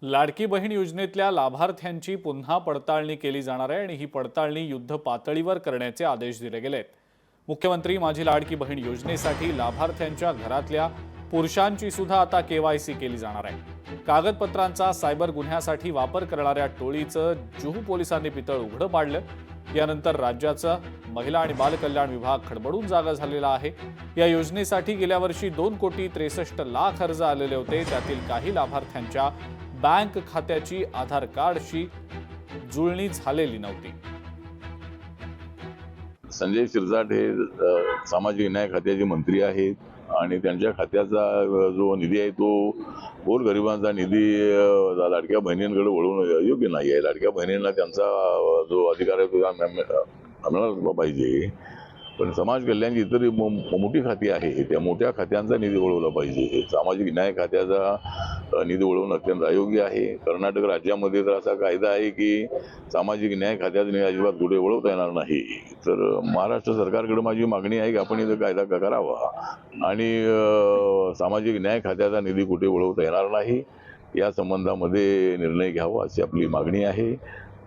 लाडकी बहीण योजनेतल्या लाभार्थ्यांची पुन्हा पडताळणी केली जाणार आहे आणि ही पडताळणी युद्ध पातळीवर करण्याचे आदेश दिले गेलेत। मुख्यमंत्री माझी लाडकी बहीण योजनेसाठी लाभार्थ्यांच्या घरातल्या पुरुषांची सुद्धा आता केवायसी केली जाणार आहे। कागदपत्रांचा सायबर गुन्ह्यासाठी वापर करणाऱ्या टोळीचं जुहू पोलिसांनी पितळ उघडं पाडलं। यानंतर राज्याचा महिला आणि बाल कल्याण विभाग खडबडून जागा झालेला आहे। या योजनेसाठी गेल्या वर्षी 2,63,00,000 अर्ज आलेले होते। त्यातील काही लाभार्थ्यांच्या बँक खात्याची आधार कार्डशी जुळणी झालेली नव्हती। संजय शिरसाट हे सामाजिक न्याय खात्याचे मंत्री आहेत आणि त्यांच्या खात्याचा जो निधी आहे तो गोरगरिबांचा निधी लाडक्या बहिणींकडे वळवणं योग्य नाही आहे। लाडक्या बहिणींना त्यांचा जो अधिकार आहे तो मिळाला पाहिजे, पण समाज कल्याणची इतर मोठी खाती आहे त्या मोठ्या खात्यांचा निधी वळवला पाहिजे। सामाजिक न्याय खात्याचा निधी वळवणं अत्यंत अयोग्य आहे। कर्नाटक राज्यामध्ये तर असा कायदा आहे की सामाजिक न्याय खात्याचा निधी अजिबात पुढे वळवता येणार नाही। तर महाराष्ट्र सरकारकडे माझी मागणी आहे की आपण इथं कायदा करावा आणि सामाजिक न्याय खात्याचा निधी कुठे वळवता येणार नाही या संबंधामध्ये निर्णय घ्यावा अशी आपली मागणी आहे।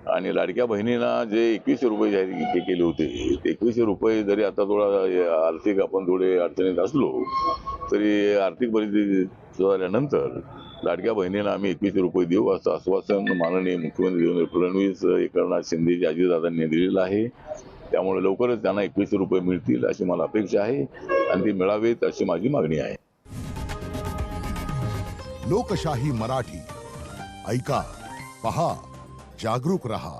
आणि लाडक्या बहिणींना जे 2100 रुपये जाहीर केले होते ते 2100 रुपये जरी आता थोडा आर्थिक आपण थोडे अडचणीत असलो तरी आर्थिक परिस्थिती सुधारल्यानंतर लाडक्या बहिणींना आम्ही 2100 रुपये देऊ असं आश्वासन माननीय मुख्यमंत्री देवेंद्र फडणवीस, एकनाथ शिंदे, अजितदादांनी दिलेलं आहे। त्यामुळे लवकरच त्यांना 2100 रुपये मिळतील अशी मला अपेक्षा आहे आणि ते मिळावेत अशी माझी मागणी आहे। लोकशाही मराठी ऐका, पहा, जागरूक रहा।